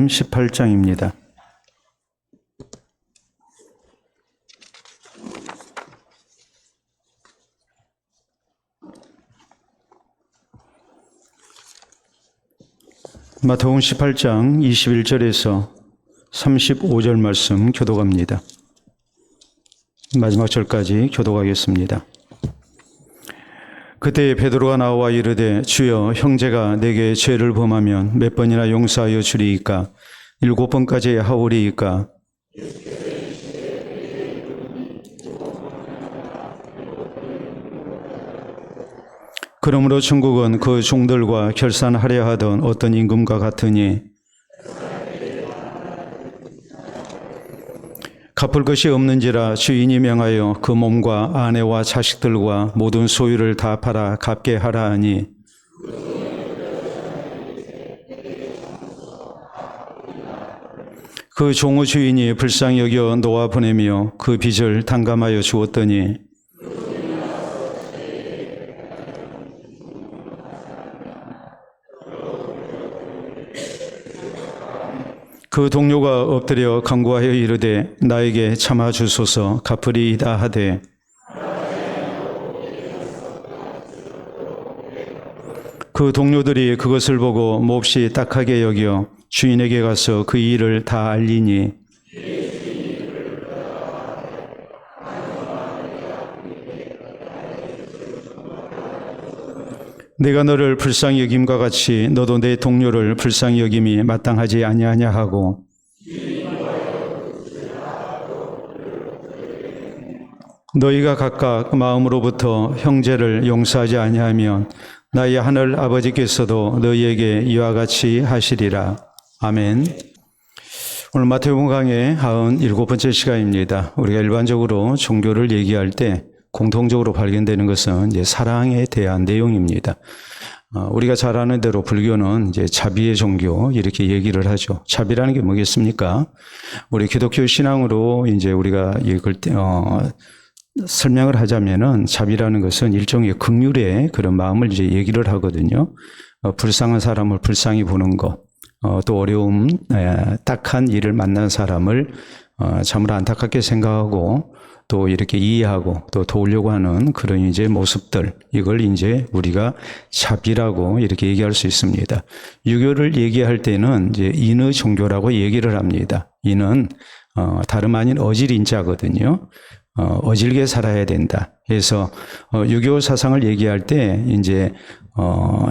마태복음 18장입니다. 마태복음 18장 21절에서 35절 말씀 교독합니다. 마지막 절까지 교독하겠습니다. 그때 베드로가 나와 이르되 주여 형제가 내게 죄를 범하면 몇 번이나 용서하여 주리이까 7번까지 하오리이까. 그러므로 천국은 그 종들과 결산하려 하던 어떤 임금과 같으니 갚을 것이 없는지라 주인이 명하여 그 몸과 아내와 자식들과 모든 소유를 다 팔아 갚게 하라 하니 그 종의 주인이 불쌍히 여겨 놓아 보내며 그 빚을 탕감하여 주었더니 그 동료가 엎드려 간구하여 이르되 나에게 참아 주소서 갚으리이다 하되 그 동료들이 그것을 보고 몹시 딱하게 여겨 주인에게 가서 그 일을 다 알리니 내가 너를 불쌍히 여김과 같이 너도 내 동료를 불쌍히 여김이 마땅하지 아니하냐 하고 너희가 각각 마음으로부터 형제를 용서하지 아니하면 나의 하늘 아버지께서도 너희에게 이와 같이 하시리라. 아멘. 오늘 마태복음 강의 97번째 시간입니다. 우리가 일반적으로 종교를 얘기할 때 공통적으로 발견되는 것은 이제 사랑에 대한 내용입니다. 우리가 잘 아는 대로 불교는 이제 자비의 종교 이렇게 얘기를 하죠. 자비라는 게 뭐겠습니까? 우리 기독교 신앙으로 이제 우리가 이걸 설명을 하자면은 자비라는 것은 일종의 긍휼의 그런 마음을 이제 얘기를 하거든요. 불쌍한 사람을 불쌍히 보는 것, 또 어려움, 딱한 일을 만난 사람을 참으로 안타깝게 생각하고 또 이렇게 이해하고 또 도우려고 하는 그런 이제 모습들, 이걸 이제 우리가 자비라고 이렇게 얘기할 수 있습니다. 유교를 얘기할 때는 이제 인의 종교라고 얘기를 합니다. 인은 다름 아닌 어질인자거든요. 어질게 살아야 된다. 그래서 유교 사상을 얘기할 때 이제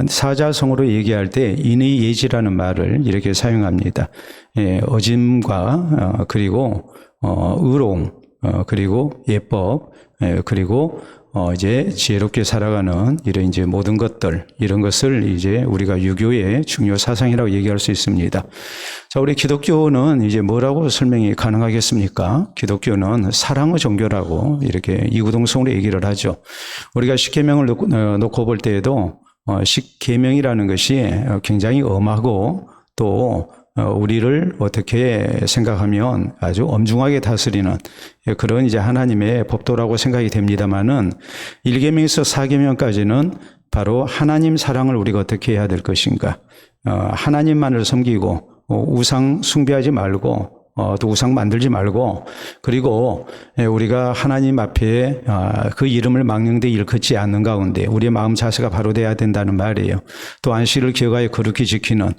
사자성어로 얘기할 때 인의 예지라는 말을 이렇게 사용합니다. 어짐과 그리고 의로움, 그리고 예법, 그리고 이제 지혜롭게 살아가는 이런 이제 모든 것들, 이런 것을 이제 우리가 유교의 중요 사상이라고 얘기할 수 있습니다. 자, 우리 기독교는 이제 뭐라고 설명이 가능하겠습니까? 기독교는 사랑의 종교라고 이렇게 이구동성으로 얘기를 하죠. 우리가 십계명을 놓고 볼 때에도 십계명이라는 것이 굉장히 엄하고 또 우리를 어떻게 생각하면 아주 엄중하게 다스리는 그런 이제 하나님의 법도라고 생각이 됩니다만은 1계명에서 4계명까지는 바로 하나님 사랑을 우리가 어떻게 해야 될 것인가. 하나님만을 섬기고 우상 숭배하지 말고 또 우상 만들지 말고 그리고 우리가 하나님 앞에 그 이름을 망령되 일컫지 않는 가운데 우리의 마음 자세가 바로 돼야 된다는 말이에요. 또 안식일을 기억하여 거룩히 지키는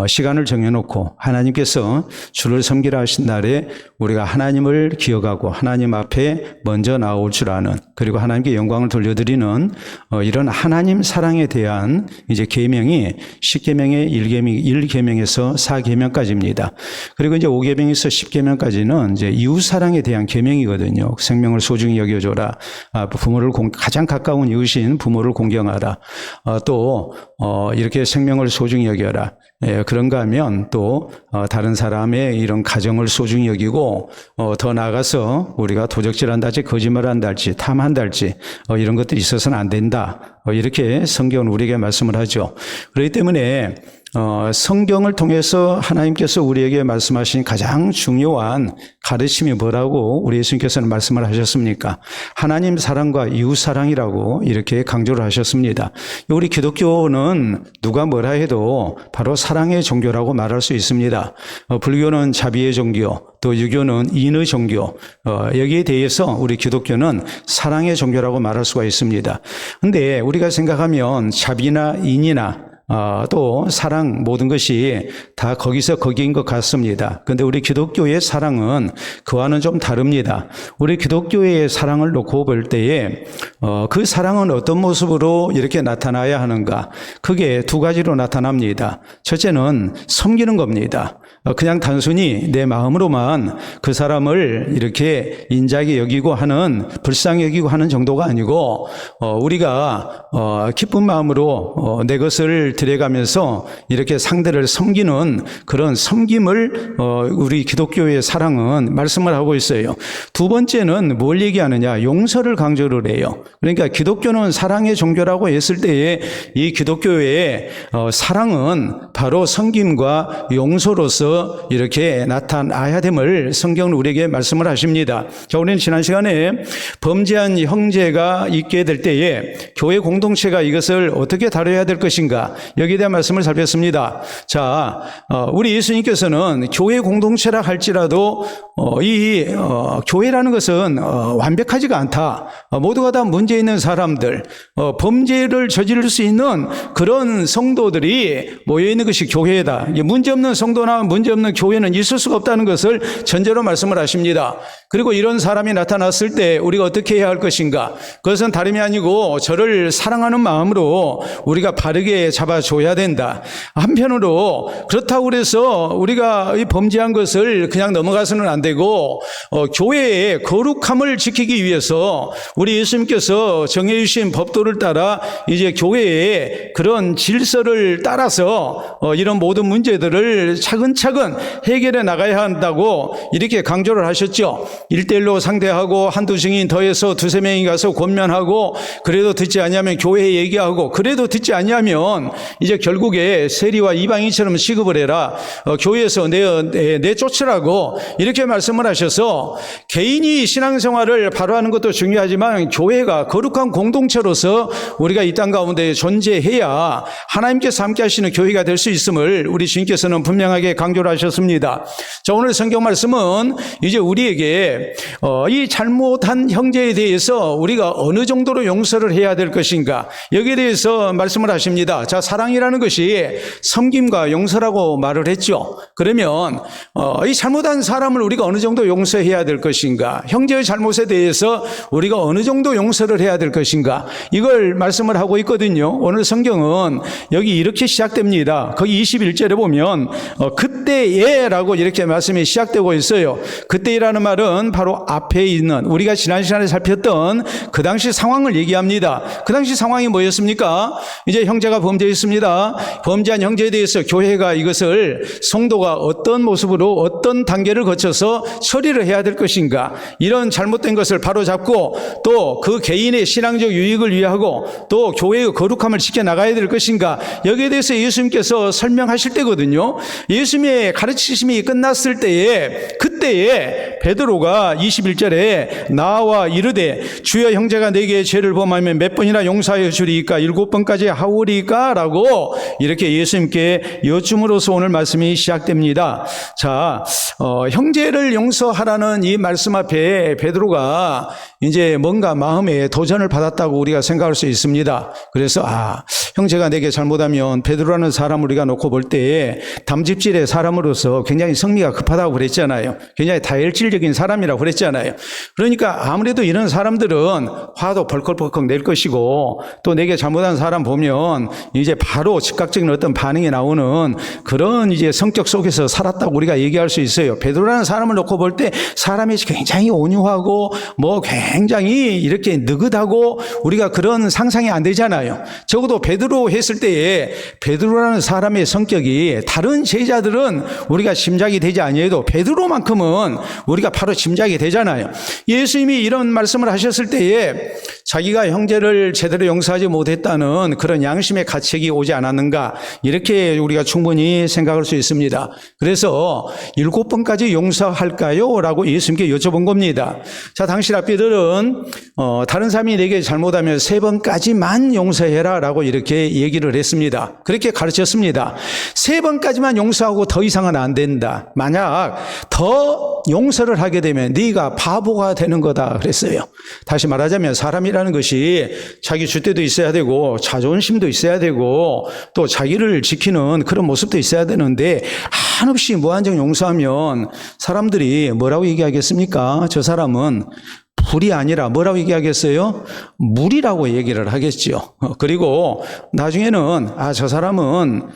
시간을 정해놓고 하나님께서 주를 섬기라 하신 날에 우리가 하나님을 기억하고 하나님 앞에 먼저 나올 줄 아는 그리고 하나님께 영광을 돌려드리는 이런 하나님 사랑에 대한 이제 계명이 10계명의 1계명에서 4계명까지입니다. 그리고 이제 5계명에서 10계명까지는 이제 이웃 사랑에 대한 계명이거든요. 생명을 소중히 여겨줘라. 부모를 가장 가까운 이웃인 부모를 공경하라. 또 이렇게 생명을 소중히 여겨라. 그런가 하면 또 다른 사람의 이런 가정을 소중히 여기고 더 나아가서 우리가 도적질한다 할지 거짓말한다 할지 탐한다 할지 이런 것들이 있어서는 안 된다. 이렇게 성경은 우리에게 말씀을 하죠. 그렇기 때문에 성경을 통해서 하나님께서 우리에게 말씀하신 가장 중요한 가르침이 뭐라고 우리 예수님께서는 말씀을 하셨습니까? 하나님 사랑과 이웃 사랑이라고 이렇게 강조를 하셨습니다. 우리 기독교는 누가 뭐라 해도 바로 사랑의 종교라고 말할 수 있습니다. 불교는 자비의 종교, 또 유교는 인의 종교, 여기에 대해서 우리 기독교는 사랑의 종교라고 말할 수가 있습니다. 근데 우리가 생각하면 자비나 인이나 또 사랑 모든 것이 다 거기인 것 같습니다. 그런데 우리 기독교의 사랑은 그와는 좀 다릅니다. 우리 기독교의 사랑을 놓고 볼 때에 그 사랑은 어떤 모습으로 이렇게 나타나야 하는가? 그게 두 가지로 나타납니다. 첫째는 섬기는 겁니다. 그냥 단순히 내 마음으로만 그 사람을 이렇게 인자하게 여기고 하는, 불쌍히 여기고 하는 정도가 아니고 우리가 기쁜 마음으로 내 것을 드려가면서 이렇게 상대를 섬기는 그런 섬김을 우리 기독교의 사랑은 말씀을 하고 있어요. 두 번째는 뭘 얘기하느냐? 용서를 강조를 해요. 그러니까 기독교는 사랑의 종교라고 했을 때에 이 기독교의 사랑은 바로 섬김과 용서로서 이렇게 나타나야 됨을 성경은 우리에게 말씀을 하십니다. 자, 우리는 지난 시간에 범죄한 형제가 있게 될 때에 교회 공동체가 이것을 어떻게 다뤄야 될 것인가, 여기에 대한 말씀을 살폈습니다. 자, 우리 예수님께서는 교회 공동체라 할지라도 이 교회라는 것은 완벽하지가 않다. 모두가 다 문제 있는 사람들, 범죄를 저지를 수 있는 그런 성도들이 모여 있는 것이 교회다. 문제 없는 성도나 문제 없는 교회는 있을 수가 없다는 것을 전제로 말씀을 하십니다. 그리고 이런 사람이 나타났을 때 우리가 어떻게 해야 할 것인가? 그것은 다름이 아니고 저를 사랑하는 마음으로 우리가 바르게 잡아줘야 된다. 한편으로 그렇다고 해서 우리가 이 범죄한 것을 그냥 넘어가서는 안 되고 교회의 거룩함을 지키기 위해서 우리 예수님께서 정해 주신 법도를 따라 이제 교회의 그런 질서를 따라서 이런 모든 문제들을 차근차근 해결해 나가야 한다고 이렇게 강조를 하셨죠. 1대1로 상대하고 한두 증인 더해서 두세 명이 가서 권면하고 그래도 듣지 않으면 교회에 얘기하고 그래도 듣지 않으면 이제 결국에 세리와 이방인처럼 취급을 해라. 교회에서 내쫓으라고 이렇게 말씀을 하셔서 개인이 신앙생활을 바로 하는 것도 중요하지만 교회가 거룩한 공동체로서 우리가 이 땅 가운데 존재해야 하나님께서 함께 하시는 교회가 될 수 있음을 우리 주님께서는 분명하게 강조를 하셨습니다. 자, 오늘 성경 말씀은 이제 우리에게 이 잘못한 형제에 대해서 우리가 어느 정도로 용서를 해야 될 것인가, 여기에 대해서 말씀을 하십니다. 자, 사랑이라는 것이 섬김과 용서라고 말을 했죠. 그러면 이 잘못한 사람을 우리가 어느 정도 용서해야 될 것인가, 형제의 잘못에 대해서 우리가 어느 정도 용서를 해야 될 것인가, 이걸 말씀을 하고 있거든요. 오늘 성경은 여기 이렇게 시작됩니다. 거기 21절에 보면 그때에라고 이렇게 말씀이 시작되고 있어요. 그때라는 말은 바로 앞에 있는 우리가 지난 시간에 살폈던 그 당시 상황을 얘기합니다. 그 당시 상황이 뭐였습니까? 이제 형제가 범죄했습니다. 범죄한 형제에 대해서 교회가 이것을 성도가 어떤 모습으로 어떤 단계를 거쳐서 처리를 해야 될 것인가, 이런 잘못된 것을 바로잡고 또 그 개인의 신앙적 유익을 위하고 또 교회의 거룩함을 지켜나가야 될 것인가, 여기에 대해서 예수님께서 설명하실 때거든요. 예수님의 가르치심이 끝났을 때에 그때에 베드로가 21절에 나와 이르되 주여 형제가 내게 죄를 범하면 몇 번이나 용서하여 주리이까 7번까지 하오리까 라고 이렇게 예수님께 여쭌으로써 오늘 말씀이 시작됩니다. 자, 형제를 용서하라는 이 말씀 앞에 베드로가 이제 뭔가 마음에 도전을 받았다고 우리가 생각할 수 있습니다. 그래서 형제가 내게 잘못하면, 베드로라는 사람을 우리가 놓고 볼 때 담즙질의 사람으로서 굉장히 성미가 급하다고 그랬잖아요. 굉장히 다혈질적인 사람이라고 그랬잖아요. 그러니까 아무래도 이런 사람들은 화도 벌컥벌컥 낼 것이고 또 내게 잘못한 사람 보면 이제 바로 즉각적인 어떤 반응이 나오는 그런 이제 성격 속에서 살았다고 우리가 얘기할 수 있어요. 베드로라는 사람을 놓고 볼 때 사람이 굉장히 온유하고 굉장히 이렇게 느긋하고 우리가 그런 상상이 안 되잖아요. 적어도 베드로 했을 때에 베드로라는 사람의 성격이 다른 제자들은 우리가 짐작이 되지 아니해도 베드로만큼은 우리가 바로 짐작이 되잖아요. 예수님이 이런 말씀을 하셨을 때에 자기가 형제를 제대로 용서하지 못했다는 그런 양심의 가책이 오지 않았는가, 이렇게 우리가 충분히 생각할 수 있습니다. 그래서 7번까지 용서할까요? 라고 예수님께 여쭤본 겁니다. 자, 당시 랍비들은 다른 사람이 내게 잘못하면 3번까지만 용서해라 라고 이렇게 얘기를 했습니다. 그렇게 가르쳤습니다. 3번까지만 용서하고 더 이상은 안 된다. 만약 더 용서를 하게 되면 네가 바보가 되는 거다 그랬어요. 다시 말하자면 사람이라는 것이 자기 줏대도 있어야 되고 자존심도 있어야 되고 또 자기를 지키는 그런 모습도 있어야 되는데 한없이 무한정 용서하면 사람들이 뭐라고 얘기하겠습니까? 저 사람은 불이 아니라 뭐라고 얘기하겠어요? 물이라고 얘기를 하겠죠. 그리고 나중에는 저 사람은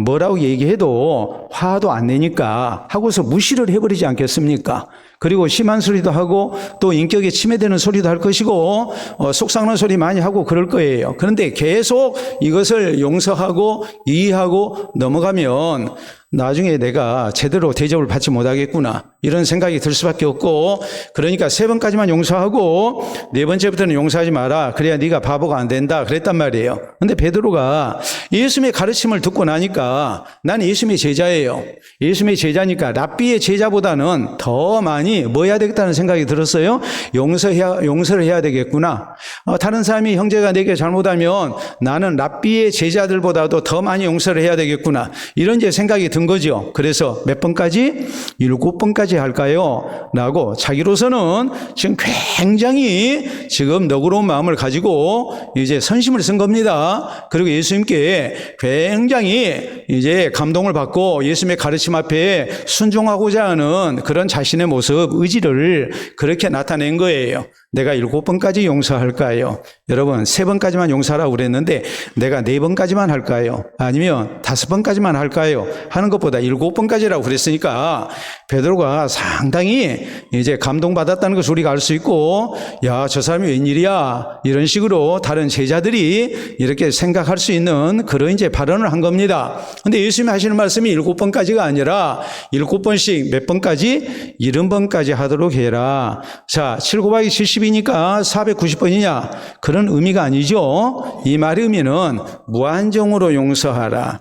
뭐라고 얘기해도 화도 안 내니까 하고서 무시를 해버리지 않겠습니까? 그리고 심한 소리도 하고 또 인격에 침해되는 소리도 할 것이고 속상한 소리 많이 하고 그럴 거예요. 그런데 계속 이것을 용서하고 이해하고 넘어가면 나중에 내가 제대로 대접을 받지 못하겠구나, 이런 생각이 들 수밖에 없고, 그러니까 3번까지만 용서하고 4번째부터는 용서하지 마라. 그래야 네가 바보가 안 된다 그랬단 말이에요. 근데 베드로가 예수님의 가르침을 듣고 나니까 나는 예수님의 제자예요. 예수님의 제자니까 랍비의 제자보다는 더 많이 뭐 해야 되겠다는 생각이 들었어요. 용서를 해야 되겠구나. 다른 사람이 형제가 내게 잘못하면 나는 랍비의 제자들보다도 더 많이 용서를 해야 되겠구나, 이런 이제 생각이 든 거죠. 그래서 몇 번까지? 7번까지 할까요? 라고 자기로서는 지금 굉장히 지금 너그러운 마음을 가지고 이제 선심을 쓴 겁니다. 그리고 예수님께 굉장히 이제 감동을 받고 예수님의 가르침 앞에 순종하고자 하는 그런 자신의 모습, 의지를 그렇게 나타낸 거예요. 내가 7번까지 용서할까요? 여러분, 3번까지만 용서하라고 그랬는데 내가 4번까지만 할까요? 아니면 5번까지만 할까요? 하는 것보다 7번까지라고 그랬으니까 베드로가 상당히 이제 감동받았다는 것을 우리가 알 수 있고, 야, 저 사람이 웬일이야, 이런 식으로 다른 제자들이 이렇게 생각할 수 있는 그런 이제 발언을 한 겁니다. 근데 예수님이 하시는 말씀이 7번까지가 아니라 7번씩 몇 번까지? 70번까지 하도록 해라. 자, 7 곱하기 70이니까 490번이냐? 그런 의미가 아니죠. 이 말의 의미는 무한정으로 용서하라.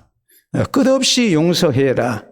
끝없이 용서해라.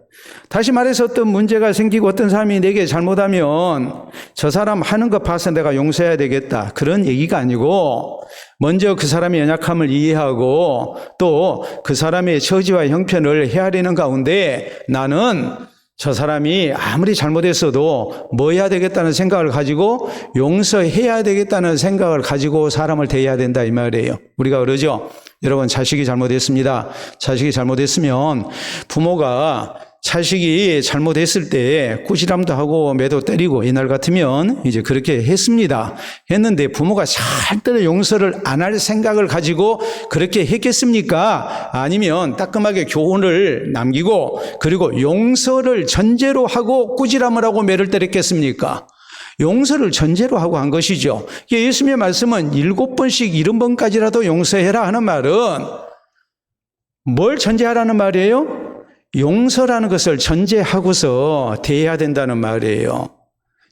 다시 말해서 어떤 문제가 생기고 어떤 사람이 내게 잘못하면 저 사람 하는 거 봐서 내가 용서해야 되겠다, 그런 얘기가 아니고, 먼저 그 사람의 연약함을 이해하고 또 그 사람의 처지와 형편을 헤아리는 가운데 나는 저 사람이 아무리 잘못했어도 뭐 해야 되겠다는 생각을 가지고 용서해야 되겠다는 생각을 가지고 사람을 대해야 된다, 이 말이에요. 우리가 그러죠. 여러분, 자식이 잘못했습니다. 자식이 잘못했으면 부모가 자식이 잘못했을 때 꾸지람도 하고 매도 때리고, 옛날 같으면 이제 그렇게 했습니다. 했는데 부모가 절대로 용서를 안 할 생각을 가지고 그렇게 했겠습니까? 아니면 따끔하게 교훈을 남기고 그리고 용서를 전제로 하고 꾸지람을 하고 매를 때렸겠습니까? 용서를 전제로 하고 한 것이죠. 예수님의 말씀은 7번씩 70번까지라도 용서해라 하는 말은 뭘 전제하라는 말이에요? 용서라는 것을 전제하고서 대해야 된다는 말이에요.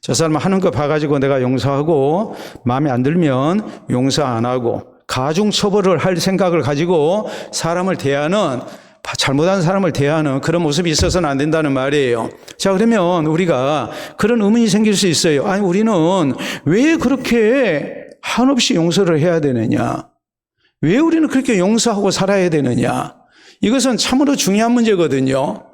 저 사람 하는 거 봐가지고 내가 용서하고 마음에 안 들면 용서 안 하고 가중 처벌을 할 생각을 가지고 사람을 대하는, 잘못한 사람을 대하는 그런 모습이 있어서는 안 된다는 말이에요. 자, 그러면 우리가 그런 의문이 생길 수 있어요. 아니, 우리는 왜 그렇게 한없이 용서를 해야 되느냐? 왜 우리는 그렇게 용서하고 살아야 되느냐? 이것은 참으로 중요한 문제거든요.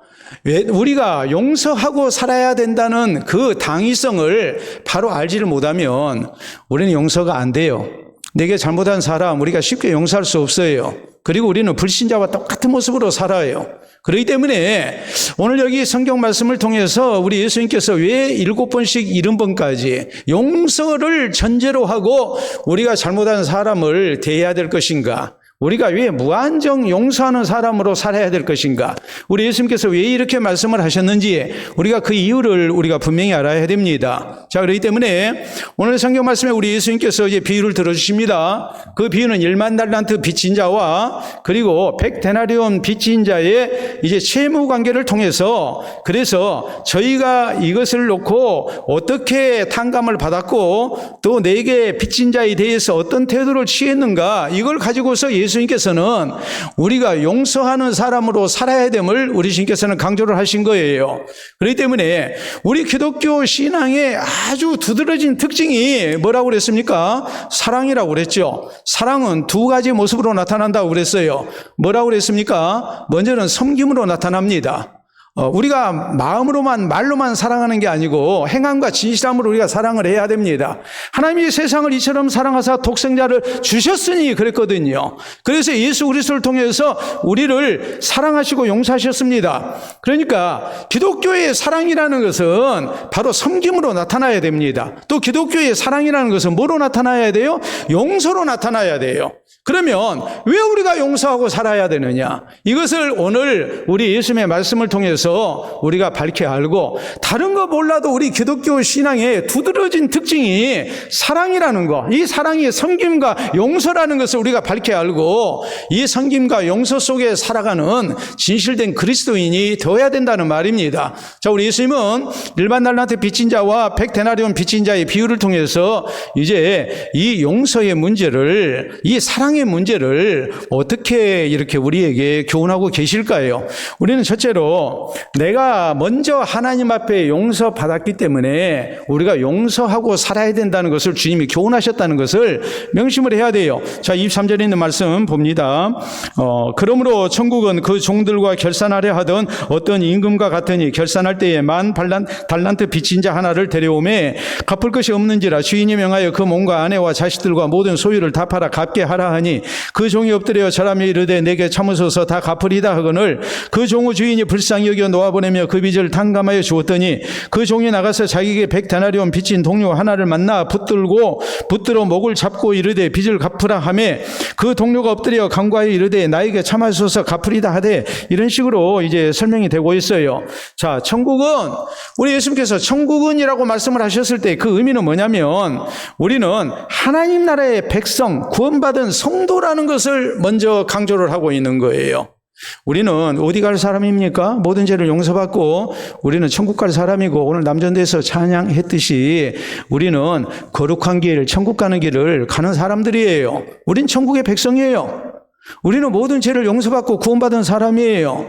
왜 우리가 용서하고 살아야 된다는 그 당위성을 바로 알지를 못하면 우리는 용서가 안 돼요. 내게 잘못한 사람 우리가 쉽게 용서할 수 없어요. 그리고 우리는 불신자와 똑같은 모습으로 살아요. 그렇기 때문에 오늘 여기 성경 말씀을 통해서 우리 예수님께서 왜 7번씩 70번까지 용서를 전제로 하고 우리가 잘못한 사람을 대해야 될 것인가? 우리가 왜 무한정 용서하는 사람으로 살아야 될 것인가? 우리 예수님께서 왜 이렇게 말씀을 하셨는지 우리가 그 이유를 우리가 분명히 알아야 됩니다. 자, 그렇기 때문에 오늘 성경 말씀에 우리 예수님께서 이제 비유를 들어주십니다. 그 비유는 1만 달란트 빚진 자와 그리고 100데나리온 빚진 자의 이제 채무 관계를 통해서, 그래서 저희가 이것을 놓고 어떻게 탕감을 받았고 또 내게 빚진 자에 대해서 어떤 태도를 취했는가, 이걸 가지고서 예수님께서는 우리가 용서하는 사람으로 살아야 됨을 우리 주님께서는 강조를 하신 거예요. 그렇기 때문에 우리 기독교 신앙의 아주 두드러진 특징이 뭐라고 그랬습니까? 사랑이라고 그랬죠. 사랑은 두 가지 모습으로 나타난다고 그랬어요. 뭐라고 그랬습니까? 먼저는 섬김으로 나타납니다. 우리가 마음으로만 말로만 사랑하는 게 아니고 행함과 진실함으로 우리가 사랑을 해야 됩니다. 하나님이 세상을 이처럼 사랑하사 독생자를 주셨으니 그랬거든요. 그래서 예수 그리스도를 통해서 우리를 사랑하시고 용서하셨습니다. 그러니까 기독교의 사랑이라는 것은 바로 섬김으로 나타나야 됩니다. 또 기독교의 사랑이라는 것은 뭐로 나타나야 돼요? 용서로 나타나야 돼요. 그러면 왜 우리가 용서하고 살아야 되느냐? 이것을 오늘 우리 예수님의 말씀을 통해서 우리가 밝히 알고, 다른 거 몰라도 우리 기독교 신앙의 두드러진 특징이 사랑이라는 거, 이 사랑이 섬김과 용서라는 것을 우리가 밝히 알고 이 섬김과 용서 속에 살아가는 진실된 그리스도인이 되어야 된다는 말입니다. 자, 우리 예수님은 일반 달란트 빚진 자와 100데나리온 빚진 자의 비유를 통해서 이제 이 용서의 문제를, 이 사랑의 문제를 어떻게 이렇게 우리에게 교훈하고 계실까요? 우리는 첫째로 내가 먼저 하나님 앞에 용서받았기 때문에 우리가 용서하고 살아야 된다는 것을 주님이 교훈하셨다는 것을 명심을 해야 돼요. 자, 23절에 있는 말씀 봅니다. 그러므로 천국은 그 종들과 결산하려 하던 어떤 임금과 같으니 결산할 때에 만 달란트 빚진 자 하나를 데려오매 갚을 것이 없는지라 주인이 명하여 그 몸과 아내와 자식들과 모든 소유를 다 팔아 갚게 하라 하니 그 종이 엎드려 저람이 이르되 내게 참으소서 다 갚으리다 하거늘 그 종의 주인이 불쌍히 여겨 놓아보내며 그 빚을 탕감하여 주었더니 그 종이 나가서 자기에게 100데나리온 빚진 동료 하나를 만나 붙들어 목을 잡고 이르되 빚을 갚으라 하매 그 동료가 엎드려 간구하여 이르되 나에게 참으소서 갚으리다 하되, 이런 식으로 이제 설명이 되고 있어요. 자, 천국은, 우리 예수님께서 천국은이라고 말씀을 하셨을 때 그 의미는 뭐냐면 우리는 하나님 나라의 백성, 구원받은 성도라는 것을 먼저 강조를 하고 있는 거예요. 우리는 어디 갈 사람입니까? 모든 죄를 용서받고 우리는 천국 갈 사람이고, 오늘 남전대에서 찬양했듯이 우리는 거룩한 길, 천국 가는 길을 가는 사람들이에요. 우린 천국의 백성이에요. 우리는 모든 죄를 용서받고 구원받은 사람이에요.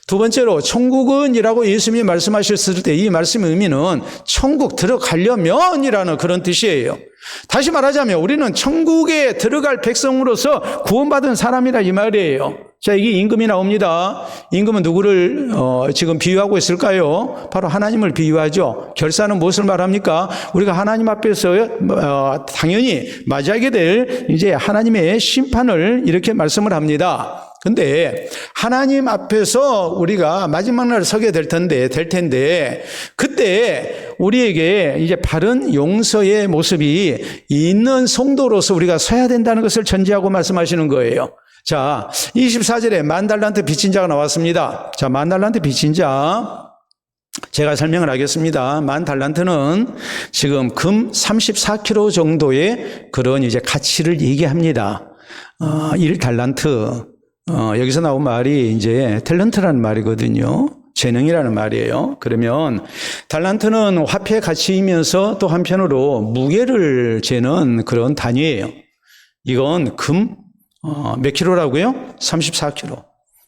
두 번째로 천국은이라고 예수님이 말씀하셨을 때 이 말씀의 의미는 천국 들어가려면이라는 그런 뜻이에요. 다시 말하자면 우리는 천국에 들어갈 백성으로서 구원받은 사람이라 이 말이에요. 자, 이게 임금이 나옵니다. 임금은 누구를 지금 비유하고 있을까요? 바로 하나님을 비유하죠. 결산은 무엇을 말합니까? 우리가 하나님 앞에서 당연히 맞이하게 될 이제 하나님의 심판을 이렇게 말씀을 합니다. 근데 하나님 앞에서 우리가 마지막 날 서게 될 텐데 그때 우리에게 이제 바른 용서의 모습이 있는 성도로서 우리가 서야 된다는 것을 전제하고 말씀하시는 거예요. 자, 24절에 만 달란트 빚진 자가 나왔습니다. 자, 만 달란트 빚진 자, 제가 설명을 하겠습니다. 만 달란트는 지금 금 34kg 정도의 그런 이제 가치를 얘기합니다. 1달란트. 여기서 나온 말이 이제 탤런트라는 말이거든요. 재능이라는 말이에요. 그러면 달란트는 화폐의 가치이면서 또 한편으로 무게를 재는 그런 단위예요. 이건 금 몇 킬로라고요? 34kg.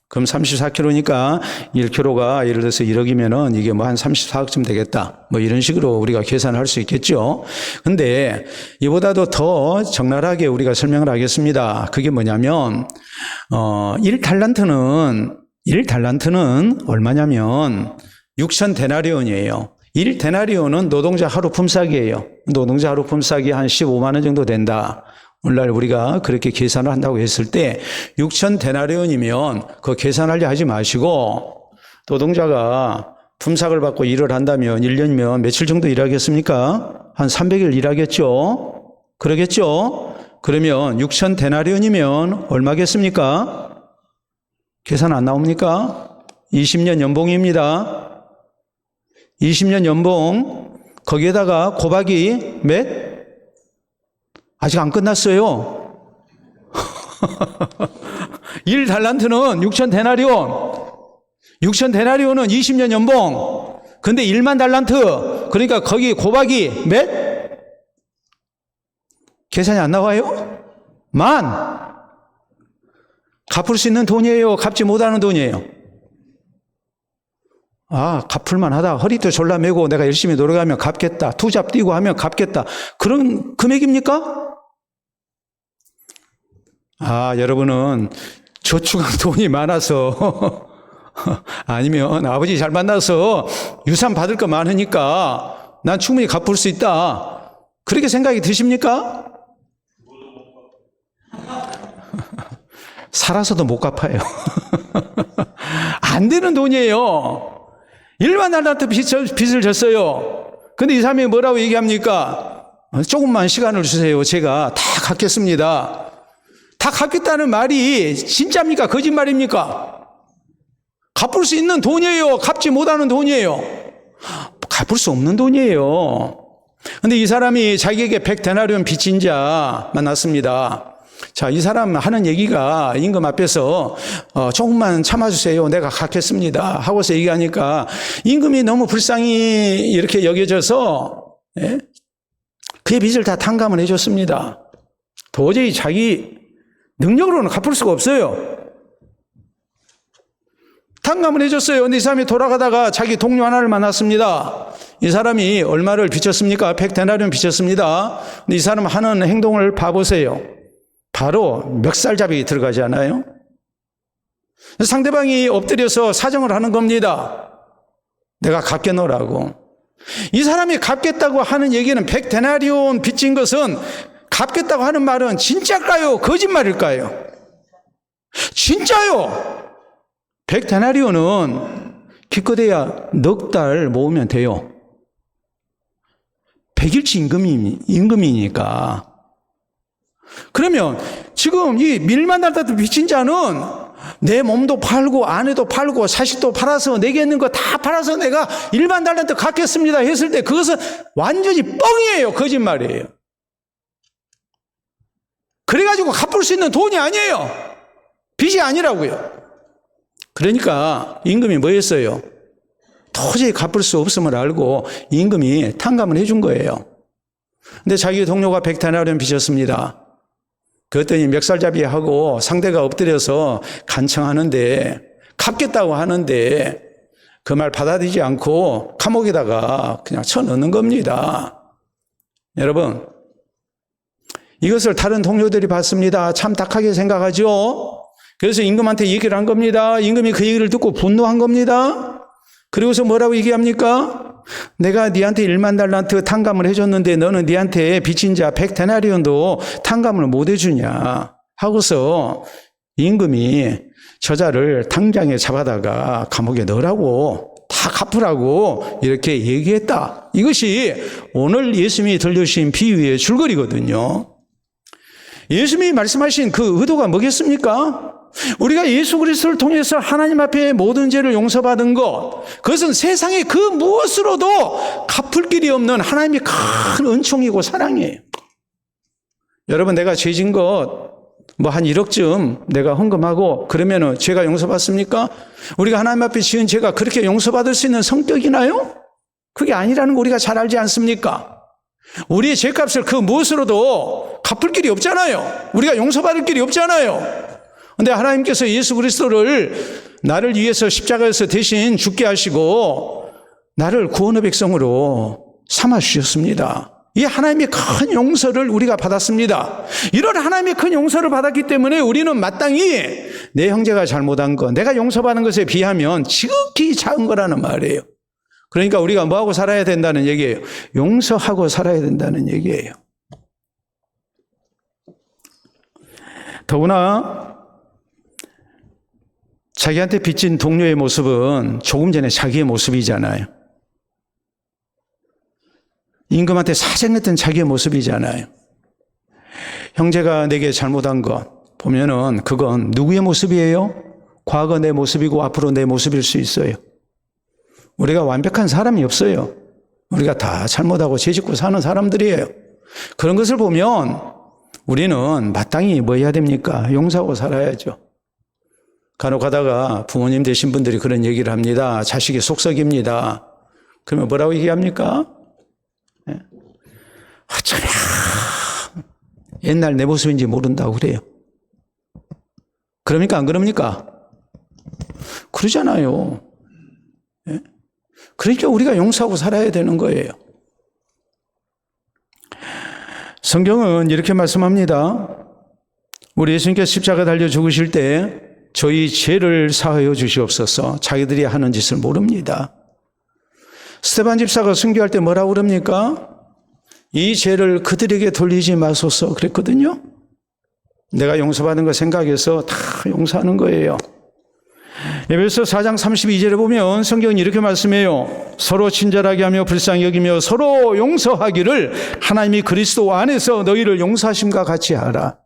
그럼 34kg니까 1kg가 예를 들어서 1억이면은 이게 뭐 한 34억쯤 되겠다. 뭐 이런 식으로 우리가 계산을 할 수 있겠죠. 근데 이보다도 더 적나라하게 우리가 설명을 하겠습니다. 그게 뭐냐면 1달란트는 얼마냐면 6,000데나리온이에요. 1데나리온은 노동자 하루 품삯이에요. 노동자 하루 품삯이 한 15만 원 정도 된다. 오늘날 우리가 그렇게 계산을 한다고 했을 때 6,000데나리온이면 그 계산하려 하지 마시고, 노동자가 품삯을 받고 일을 한다면 1년이면 며칠 정도 일하겠습니까? 한 300일 일하겠죠? 그러겠죠? 그러면 6천 데나리온이면 얼마겠습니까? 계산 안 나옵니까? 20년 연봉입니다. 20년 연봉, 거기에다가 곱하기 몇? 아직 안 끝났어요. 1달란트는 6천 데나리온. 6천 데나리온은 20년 연봉. 근데 1만 달란트. 그러니까 거기 곱하기 몇? 계산이 안 나와요? 만. 갚을 수 있는 돈이에요? 갚지 못하는 돈이에요? 아, 갚을만 하다. 허리도 졸라매고 내가 열심히 노력하면 갚겠다. 투잡 뛰고 하면 갚겠다. 그런 금액입니까? 아, 여러분은 저축한 돈이 많아서 아니면 아버지 잘 만나서 유산 받을 거 많으니까 난 충분히 갚을 수 있다. 그렇게 생각이 드십니까? 살아서도 못 갚아요. 안 되는 돈이에요. 1만 달란트 빚을 졌어요. 근데 이 사람이 뭐라고 얘기합니까? 조금만 시간을 주세요. 제가 다 갚겠습니다. 다 갚겠다는 말이 진짜입니까? 거짓말입니까? 갚을 수 있는 돈이에요? 갚지 못하는 돈이에요? 갚을 수 없는 돈이에요. 근데 이 사람이 자기에게 100데나리온 빚진 자 만났습니다. 자, 이 사람 하는 얘기가 임금 앞에서 조금만 참아주세요. 내가 갚겠습니다. 하고서 얘기하니까 임금이 너무 불쌍히 이렇게 여겨져서 그의 빚을 다 탕감을 해줬습니다. 도저히 자기 능력으로는 갚을 수가 없어요. 탕감을 해줬어요. 근데 이 사람이 돌아가다가 자기 동료 하나를 만났습니다. 이 사람이 얼마를 빚졌습니까? 100데나리온 빚졌습니다. 근데 이 사람 하는 행동을 봐보세요. 바로 멱살잡이 들어가지 않아요? 상대방이 엎드려서 사정을 하는 겁니다. 내가 갚겠노라고. 이 사람이 갚겠다고 하는 얘기는 100데나리온 빚진 것은 갚겠다고 하는 말은 진짜일까요? 거짓말일까요? 진짜요. 100데나리온은 기껏해야 넉 달 모으면 돼요. 100일치 임금이니까. 그러면 지금 이 밀만 달달도 빚진 자는 내 몸도 팔고 아내도 팔고 자식도 팔아서 내게 있는 거 다 팔아서 내가 1만 달란트 갚겠습니다 했을 때 그것은 완전히 뻥이에요. 거짓말이에요. 그래가지고 갚을 수 있는 돈이 아니에요. 빚이 아니라고요. 그러니까 임금이 뭐 했어요? 도저히 갚을 수 없음을 알고 임금이 탕감을 해준 거예요. 근데 자기 동료가 100데나리온 빚졌습니다. 그랬더니 멱살잡이하고 상대가 엎드려서 간청하는데 갚겠다고 하는데 그 말 받아들이지 않고 감옥에다가 그냥 쳐넣는 겁니다. 여러분, 이것을 다른 동료들이 봤습니다. 참 딱하게 생각하죠. 그래서 임금한테 얘기를 한 겁니다. 임금이 그 얘기를 듣고 분노한 겁니다. 그리고서 뭐라고 얘기합니까? 내가 네한테 1만 달란트 탕감을 해줬는데 너는 네한테 빚진 자 100데나리온도 탕감을 못 해주냐 하고서 임금이 저자를 당장에 잡아다가 감옥에 넣으라고 다 갚으라고 이렇게 얘기했다. 이것이 오늘 예수님이 들려주신 비유의 줄거리거든요. 예수님이 말씀하신 그 의도가 뭐겠습니까? 우리가 예수 그리스도를 통해서 하나님 앞에 모든 죄를 용서받은 것, 그것은 세상의 그 무엇으로도 갚을 길이 없는 하나님의 큰 은총이고 사랑이에요. 여러분, 내가 죄진 것 뭐 한 1억쯤 내가 헌금하고 그러면은 죄가 용서받습니까? 우리가 하나님 앞에 지은 죄가 그렇게 용서받을 수 있는 성격이나요? 그게 아니라는 거 우리가 잘 알지 않습니까? 우리의 죄값을 그 무엇으로도 갚을 길이 없잖아요. 우리가 용서받을 길이 없잖아요. 그런데 하나님께서 예수 그리스도를 나를 위해서 십자가에서 대신 죽게 하시고 나를 구원의 백성으로 삼아 주셨습니다. 이 하나님의 큰 용서를 우리가 받았습니다. 이런 하나님의 큰 용서를 받았기 때문에 우리는 마땅히 내 형제가 잘못한 것, 내가 용서받은 것에 비하면 지극히 작은 거라는 말이에요. 그러니까 우리가 뭐하고 살아야 된다는 얘기예요? 용서하고 살아야 된다는 얘기예요. 더구나 자기한테 빚진 동료의 모습은 조금 전에 자기의 모습이잖아요. 임금한테 사정했던 자기의 모습이잖아요. 형제가 내게 잘못한 것 보면은 그건 누구의 모습이에요? 과거 내 모습이고 앞으로 내 모습일 수 있어요. 우리가 완벽한 사람이 없어요. 우리가 다 잘못하고 죄짓고 사는 사람들이에요. 그런 것을 보면 우리는 마땅히 뭐 해야 됩니까? 용서하고 살아야죠. 간혹 가다가 부모님 되신 분들이 그런 얘기를 합니다. 자식이 속썩입니다. 그러면 뭐라고 얘기합니까? 어쩌면 옛날 내 모습인지 모른다고 그래요. 그럽니까? 안 그럽니까? 그러잖아요. 그러니까 우리가 용서하고 살아야 되는 거예요. 성경은 이렇게 말씀합니다. 우리 예수님께서 십자가 달려 죽으실 때 저희 죄를 사하여 주시옵소서. 자기들이 하는 짓을 모릅니다. 스데반 집사가 순교할 때 뭐라고 그럽니까? 이 죄를 그들에게 돌리지 마소서 그랬거든요. 내가 용서받은 거 생각해서 다 용서하는 거예요. 에베소 4장 32절에 보면 성경은 이렇게 말씀해요. 서로 친절하게 하며 불쌍히 여기며 서로 용서하기를 하나님이 그리스도 안에서 너희를 용서하심과 같이 하라.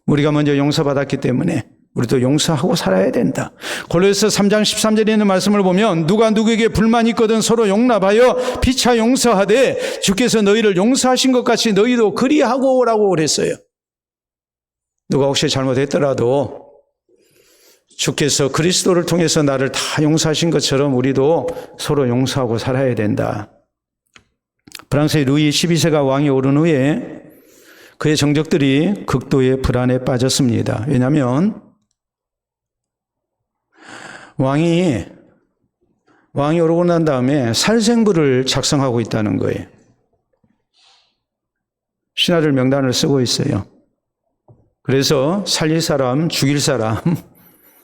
우리가 먼저 용서받았기 때문에 우리도 용서하고 살아야 된다. 골로새 3장 13절에 있는 말씀을 보면 누가 누구에게 불만이 있거든 서로 용납하여 피차 용서하되 주께서 너희를 용서하신 것 같이 너희도 그리하고 오라고 그랬어요. 누가 혹시 잘못했더라도 주께서 그리스도를 통해서 나를 다 용서하신 것처럼 우리도 서로 용서하고 살아야 된다. 프랑스의 루이 12세가 왕이 오른 후에 그의 정적들이 극도의 불안에 빠졌습니다. 왜냐하면 왕이 오르고 난 다음에 살생부를 작성하고 있다는 거예요. 신하들 명단을 쓰고 있어요. 그래서 살릴 사람, 죽일 사람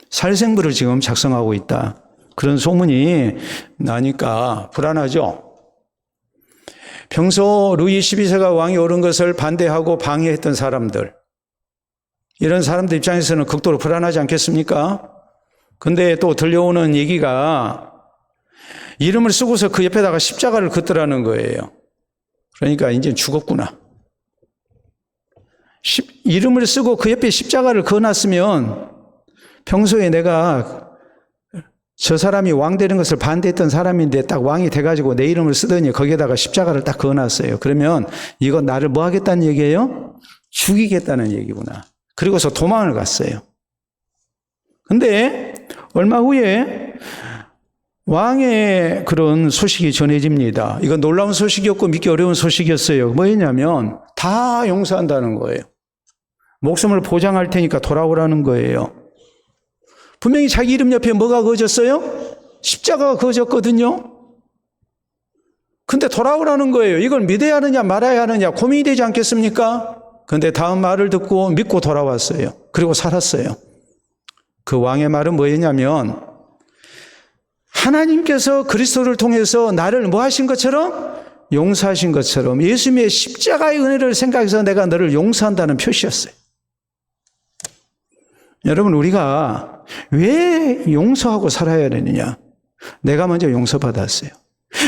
살생부를 지금 작성하고 있다. 그런 소문이 나니까 불안하죠. 평소 루이 12세가 왕이 오른 것을 반대하고 방해했던 사람들, 이런 사람들 입장에서는 극도로 불안하지 않겠습니까? 근데 또 들려오는 얘기가 이름을 쓰고서 그 옆에다가 십자가를 긋더라는 거예요. 그러니까 이제 죽었구나. 이름을 쓰고 그 옆에 십자가를 그어놨으면 평소에 내가 저 사람이 왕 되는 것을 반대했던 사람인데 딱 왕이 돼가지고 내 이름을 쓰더니 거기에다가 십자가를 딱 그어놨어요. 그러면 이건 나를 뭐 하겠다는 얘기예요? 죽이겠다는 얘기구나. 그리고서 도망을 갔어요. 근데 얼마 후에 왕의 그런 소식이 전해집니다. 이건 놀라운 소식이었고 믿기 어려운 소식이었어요. 뭐였냐면 다 용서한다는 거예요. 목숨을 보장할 테니까 돌아오라는 거예요. 분명히 자기 이름 옆에 뭐가 그어졌어요? 십자가가 그어졌거든요. 근데 돌아오라는 거예요. 이걸 믿어야 하느냐 말아야 하느냐 고민이 되지 않겠습니까? 근데 다음 말을 듣고 믿고 돌아왔어요. 그리고 살았어요. 그 왕의 말은 뭐였냐면 하나님께서 그리스도를 통해서 나를 뭐 하신 것처럼? 용서하신 것처럼 예수님의 십자가의 은혜를 생각해서 내가 너를 용서한다는 표시였어요. 여러분, 우리가 왜 용서하고 살아야 되느냐? 내가 먼저 용서받았어요.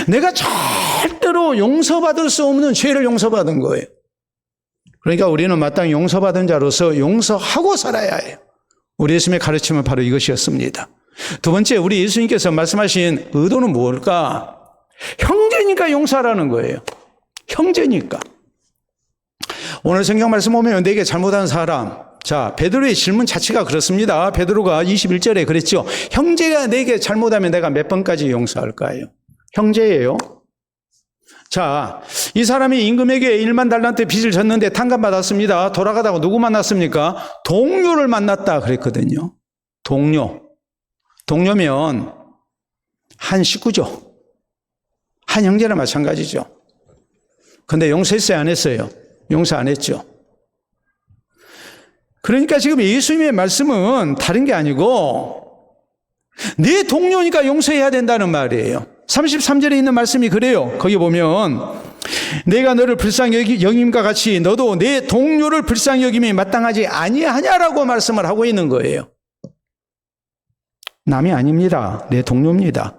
내가 절대로 용서받을 수 없는 죄를 용서받은 거예요. 그러니까 우리는 마땅히 용서받은 자로서 용서하고 살아야 해요. 우리 예수님의 가르침은 바로 이것이었습니다. 두 번째, 우리 예수님께서 말씀하신 의도는 뭘까? 형제니까 용서하라는 거예요. 형제니까. 오늘 성경 말씀 보면 내게 잘못한 사람. 자, 베드로의 질문 자체가 그렇습니다. 베드로가 21절에 그랬죠. 형제가 내게 잘못하면 내가 몇 번까지 용서할까요? 형제예요. 자, 이 사람이 임금에게 1만 달란트 빚을 졌는데 탕감받았습니다. 돌아가다가 누구 만났습니까? 동료를 만났다 그랬거든요. 동료면 한 식구죠. 한 형제나 마찬가지죠. 근데 용서했어요, 안 했어요? 용서 안 했죠. 그러니까 지금 예수님의 말씀은 다른 게 아니고 내 동료니까 용서해야 된다는 말이에요. 33절에 있는 말씀이 그래요. 거기 보면 내가 너를 불쌍히 여김과 같이 너도 내 동료를 불쌍히 여김이 마땅하지 아니하냐라고 말씀을 하고 있는 거예요. 남이 아닙니다. 내 동료입니다.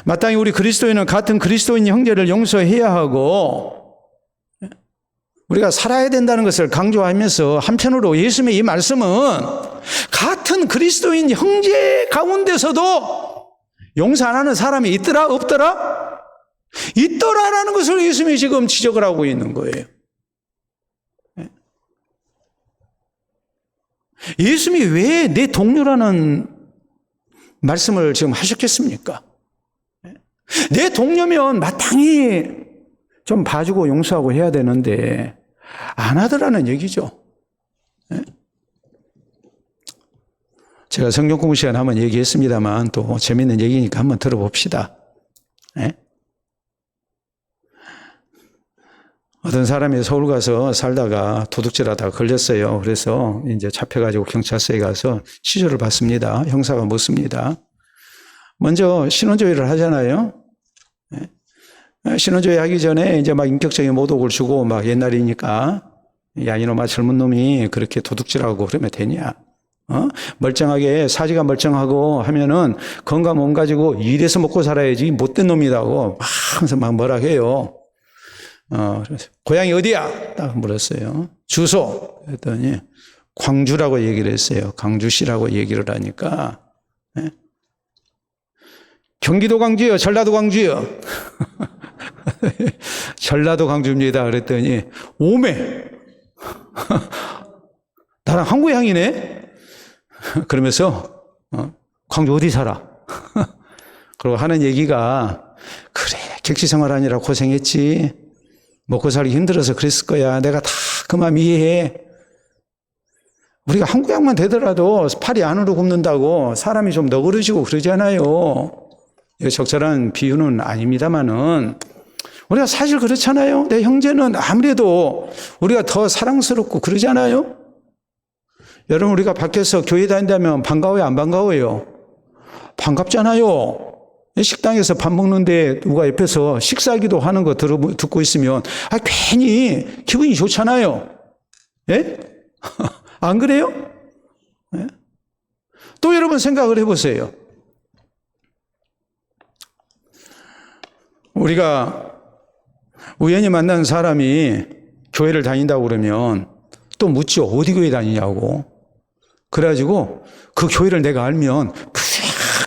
마땅히 우리 그리스도인은 같은 그리스도인 형제를 용서해야 하고 우리가 살아야 된다는 것을 강조하면서 한편으로 예수님의 이 말씀은 같은 그리스도인 형제 가운데서도 용서 안 하는 사람이 있더라 없더라? 있더라라는 것을 예수님이 지금 지적을 하고 있는 거예요. 예수님이 왜 내 동료라는 말씀을 지금 하셨겠습니까? 내 동료면 마땅히 좀 봐주고 용서하고 해야 되는데 안 하더라는 얘기죠. 제가 성경 공부 시간에 한번 얘기했습니다만 또 재미있는 얘기니까 한번 들어봅시다. 어떤 사람이 서울 가서 살다가 도둑질하다가 걸렸어요. 그래서 이제 잡혀가지고 경찰서에 가서 치료를 받습니다. 형사가 묻습니다. 먼저 신원조회를 하잖아요. 신원조회 하기 전에 이제 막 인격적인 모독을 주고 막 옛날이니까 야 이놈아 젊은 놈이 그렇게 도둑질하고 그러면 되냐? 멀쩡하게 사지가 멀쩡하고 하면은 건강 몸 가지고 일해서 먹고 살아야지 못된 놈이라고 막 하면서 막 뭐라 해요. 고향이 어디야? 딱 물었어요. 주소. 했더니 광주라고 얘기를 했어요. 광주시라고 얘기를 하니까 경기도 광주요, 전라도 광주요. 전라도 광주입니다. 그랬더니 오메. 나랑 한 고향이네. 그러면서 광주 어디 살아? 그러고 하는 얘기가 그래 객지 생활하느라 고생했지. 먹고 살기 힘들어서 그랬을 거야. 내가 다 그 마음 이해해. 우리가 한 고향만 되더라도 팔이 안으로 굽는다고 사람이 좀 너그러지고 그러잖아요. 이거 적절한 비유는 아닙니다만은 우리가 사실 그렇잖아요. 내 형제는 아무래도 우리가 더 사랑스럽고 그러잖아요. 여러분 우리가 밖에서 교회 다닌다면 반가워요 안 반가워요? 반갑잖아요. 식당에서 밥 먹는데 누가 옆에서 식사기도 하는 거 듣고 있으면 괜히 기분이 좋잖아요. 예? 안 그래요? 예? 또 여러분 생각을 해보세요. 우리가 우연히 만난 사람이 교회를 다닌다고 그러면 또 묻죠. 어디 교회 다니냐고. 그래가지고 그 교회를 내가 알면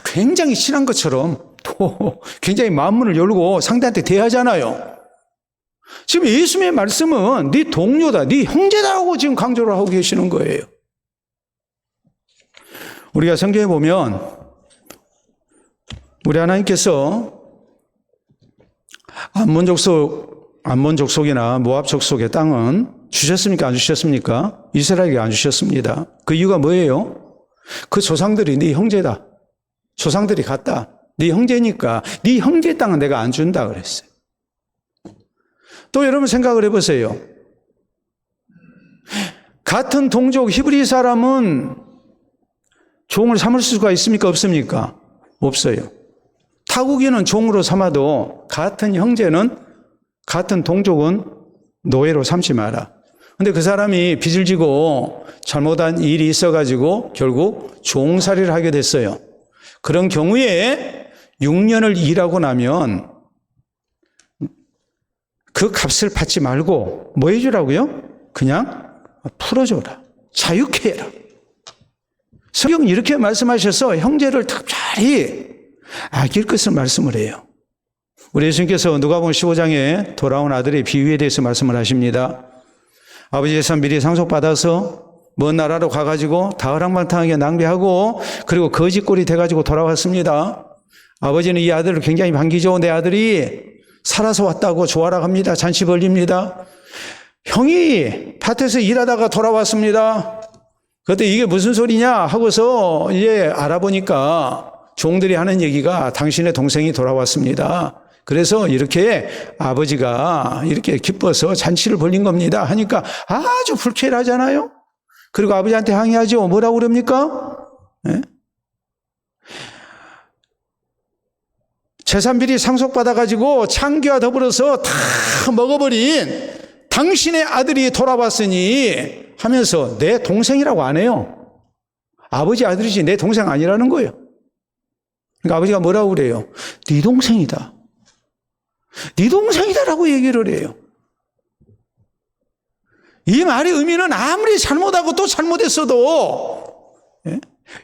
굉장히 친한 것처럼 또 굉장히 마음문을 열고 상대한테 대하잖아요. 지금 예수님의 말씀은 네 동료다, 네 형제다라고 지금 강조를 하고 계시는 거예요. 우리가 성경에 보면 우리 하나님께서 암몬 족속이나 모압 족속의 땅은 주셨습니까? 안 주셨습니까? 이스라엘에게 안 주셨습니다. 그 이유가 뭐예요? 그 조상들이 네 형제다. 조상들이 갔다. 네 형제니까 네 형제 땅은 내가 안 준다 그랬어요. 또 여러분 생각을 해보세요. 같은 동족 히브리 사람은 종을 삼을 수가 있습니까? 없습니까? 없어요. 타국인은 종으로 삼아도 같은 형제는 같은 동족은 노예로 삼지 마라. 근데 그 사람이 빚을 지고 잘못한 일이 있어가지고 결국 종살이를 하게 됐어요. 그런 경우에 6년을 일하고 나면 그 값을 받지 말고 뭐 해주라고요? 그냥 풀어줘라. 자유케 해라. 성경은 이렇게 말씀하셔서 형제를 특별히 아낄 것을 말씀을 해요. 우리 예수님께서 누가복음 15장에 돌아온 아들의 비유에 대해서 말씀을 하십니다. 아버지의 산 미리 상속받아서 먼 나라로 가가지고 다 허랑방탕하게 낭비하고 그리고 거짓골이 돼가지고 돌아왔습니다. 아버지는 이 아들을 굉장히 반기죠. 내 아들이 살아서 왔다고 좋아라 합니다. 잔치 벌립니다. 형이 밭에서 일하다가 돌아왔습니다. 그때 이게 무슨 소리냐 하고서 이제 알아보니까 종들이 하는 얘기가 당신의 동생이 돌아왔습니다. 그래서 이렇게 아버지가 이렇게 기뻐서 잔치를 벌린 겁니다. 하니까 아주 불쾌하잖아요. 그리고 아버지한테 항의하죠. 뭐라고 그럽니까? 네? 재산비리 상속받아가지고 창기와 더불어서 다 먹어버린 당신의 아들이 돌아왔으니 하면서 내 동생이라고 안 해요. 아버지 아들이지 내 동생 아니라는 거예요. 그러니까 아버지가 뭐라고 그래요? 네 동생이다. 네 동생이다라고 얘기를 해요. 이 말의 의미는 아무리 잘못하고 또 잘못했어도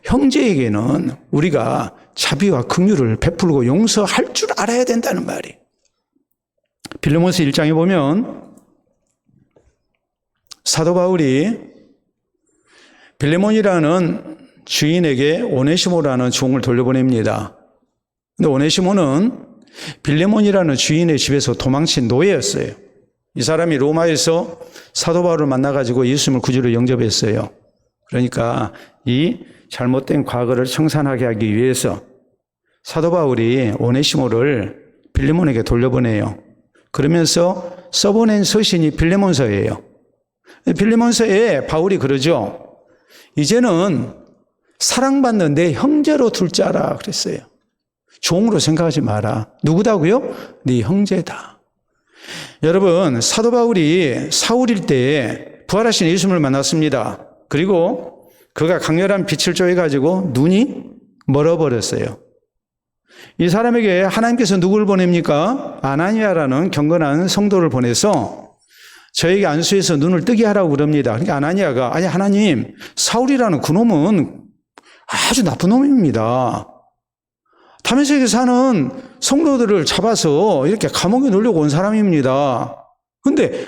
형제에게는 우리가 자비와 긍휼을 베풀고 용서할 줄 알아야 된다는 말이. 빌레몬서 1장에 보면 사도 바울이 빌레몬이라는 주인에게 오네시모라는 종을 돌려보냅니다. 근데 오네시모는 빌레몬이라는 주인의 집에서 도망친 노예였어요. 이 사람이 로마에서 사도 바울을 만나가지고 예수님을 구주로 영접했어요. 그러니까 이 잘못된 과거를 청산하게 하기 위해서 사도 바울이 오네시모를 빌레몬에게 돌려보내요. 그러면서 써보낸 서신이 빌레몬서예요. 빌레몬서에 바울이 그러죠. 이제는 사랑받는 내 형제로 둘 자라 그랬어요. 종으로 생각하지 마라. 누구다고요? 네 형제다. 여러분, 사도 바울이 사울일 때 부활하신 예수님을 만났습니다. 그리고 그가 강렬한 빛을 쬐가지고 눈이 멀어버렸어요. 이 사람에게 하나님께서 누구를 보냅니까? 아나니아라는 경건한 성도를 보내서 저에게 안수해서 눈을 뜨게 하라고 그럽니다. 그러니까 아나니아가 아니 하나님, 사울이라는 그놈은 아주 나쁜 놈입니다. 다메섹에 사는 성도들을 잡아서 이렇게 감옥에 넣으려고 온 사람입니다. 근데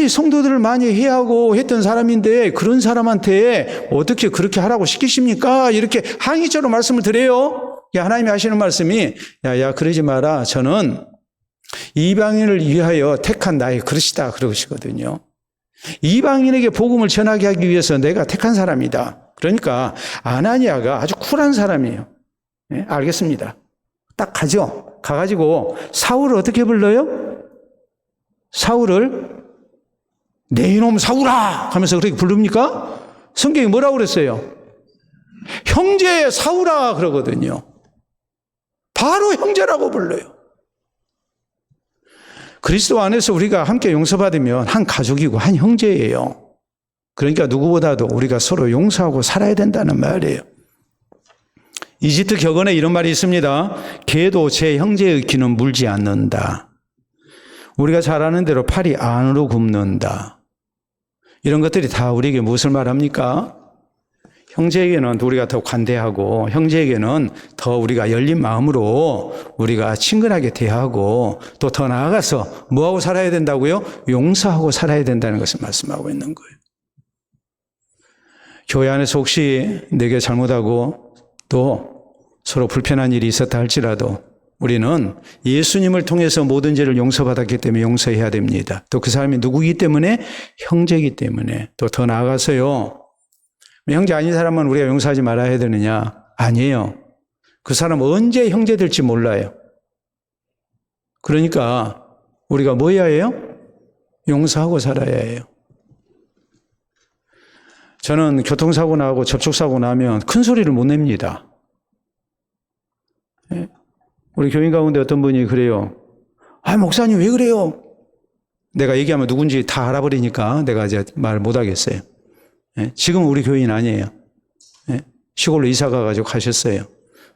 성도들을 많이 해하고 했던 사람인데 그런 사람한테 어떻게 그렇게 하라고 시키십니까? 이렇게 항의처럼 말씀을 드려요. 하나님이 하시는 말씀이 야 그러지 마라. 저는 이방인을 위하여 택한 나의 그릇이다 그러시거든요. 이방인에게 복음을 전하게 하기 위해서 내가 택한 사람이다. 그러니까 아나니아가 아주 쿨한 사람이에요. 네, 알겠습니다. 딱 가죠. 가가지고 사울을 어떻게 불러요? 사울을 내 이놈 사울아 하면서 그렇게 부릅니까? 성경이 뭐라고 그랬어요? 형제 사울아 그러거든요. 바로 형제라고 불러요. 그리스도 안에서 우리가 함께 용서받으면 한 가족이고 한 형제예요. 그러니까 누구보다도 우리가 서로 용서하고 살아야 된다는 말이에요. 이집트 격언에 이런 말이 있습니다. 개도 제 형제의 귀는 물지 않는다. 우리가 잘 아는 대로 팔이 안으로 굽는다. 이런 것들이 다 우리에게 무엇을 말합니까? 형제에게는 우리가 더 관대하고 형제에게는 더 우리가 열린 마음으로 우리가 친근하게 대하고 또 더 나아가서 뭐하고 살아야 된다고요? 용서하고 살아야 된다는 것을 말씀하고 있는 거예요. 교회 안에서 혹시 내게 잘못하고 또 서로 불편한 일이 있었다 할지라도 우리는 예수님을 통해서 모든 죄를 용서받았기 때문에 용서해야 됩니다. 또 그 사람이 누구이기 때문에? 형제이기 때문에. 또 더 나아가서요. 형제 아닌 사람은 우리가 용서하지 말아야 되느냐? 아니에요. 그 사람 언제 형제 될지 몰라요. 그러니까 우리가 뭐 해야 해요? 용서하고 살아야 해요. 저는 교통사고 나고 접촉사고 나면 큰 소리를 못 냅니다. 우리 교인 가운데 어떤 분이 그래요. 목사님 왜 그래요? 내가 얘기하면 누군지 다 알아버리니까 내가 이제 말 못 하겠어요. 지금 우리 교인 아니에요. 시골로 이사 가가지고 가셨어요.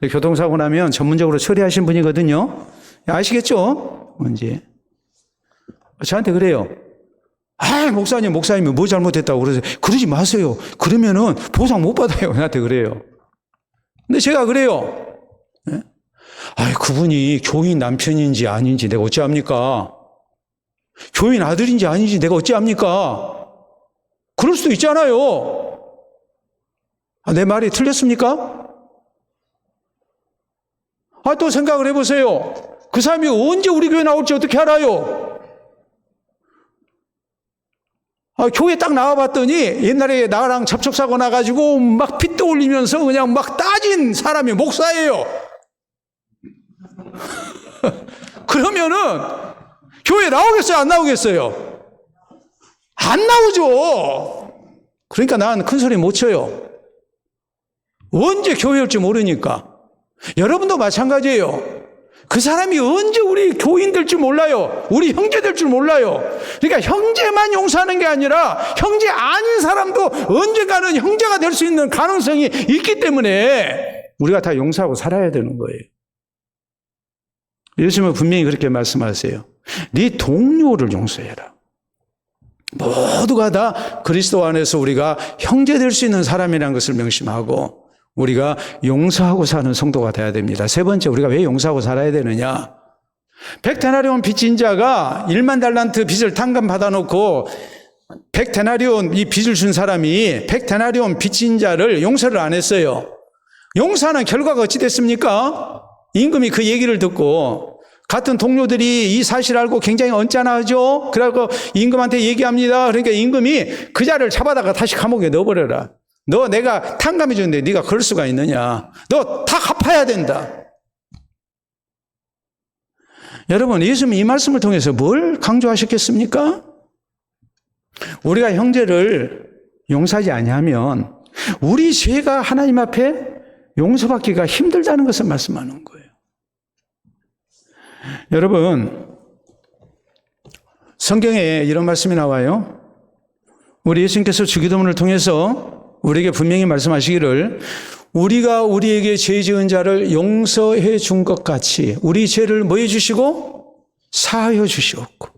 교통사고 나면 전문적으로 처리하신 분이거든요. 아시겠죠? 뭔지. 저한테 그래요. 목사님이 뭐 잘못했다고 그러세요? 그러지 마세요. 그러면은 보상 못 받아요. 나한테 그래요. 근데 제가 그래요. 그분이 교인 남편인지 아닌지 내가 어찌합니까? 교인 아들인지 아닌지 내가 어찌합니까? 그럴 수도 있잖아요. 내 말이 틀렸습니까? 또 생각을 해보세요. 그 사람이 언제 우리 교회 나올지 어떻게 알아요? 교회 딱 나와봤더니 옛날에 나랑 접촉사고 나가지고 막 피 떠올리면서 그냥 막 따진 사람이 목사예요. 그러면은 교회 나오겠어요? 안 나오겠어요? 안 나오죠. 그러니까 난 큰 소리 못 쳐요. 언제 교회 올지 모르니까. 여러분도 마찬가지예요. 그 사람이 언제 우리 교인 될 줄 몰라요. 우리 형제 될 줄 몰라요. 그러니까 형제만 용서하는 게 아니라 형제 아닌 사람도 언젠가는 형제가 될 수 있는 가능성이 있기 때문에 우리가 다 용서하고 살아야 되는 거예요. 예수님은 분명히 그렇게 말씀하세요. 네 동료를 용서해라. 모두가 다 그리스도 안에서 우리가 형제 될 수 있는 사람이라는 것을 명심하고 우리가 용서하고 사는 성도가 돼야 됩니다. 세 번째, 우리가 왜 용서하고 살아야 되느냐? 100데나리온 빚진 자가 1만 달란트 빚을 탕감 받아놓고 100데나리온 이 빚을 준 사람이 100데나리온 빚진 자를 용서를 안 했어요. 용서하는 결과가 어찌 됐습니까? 임금이 그 얘기를 듣고 같은 동료들이 이 사실을 알고 굉장히 언짢아하죠. 그래서 임금한테 얘기합니다. 그러니까 임금이 그 자를 잡아다가 다시 감옥에 넣어버려라. 너 내가 탕감해 줬는데 네가 그럴 수가 있느냐. 너 다 갚아야 된다. 여러분, 예수님이 이 말씀을 통해서 뭘 강조하셨겠습니까? 우리가 형제를 용서하지 아니하면 우리 죄가 하나님 앞에 용서받기가 힘들다는 것을 말씀하는 거예요. 여러분, 성경에 이런 말씀이 나와요. 우리 예수님께서 주기도문을 통해서 우리에게 분명히 말씀하시기를 우리가 우리에게 죄 지은 자를 용서해 준 것 같이 우리 죄를 뭐 해주시고? 사하여 주시옵고.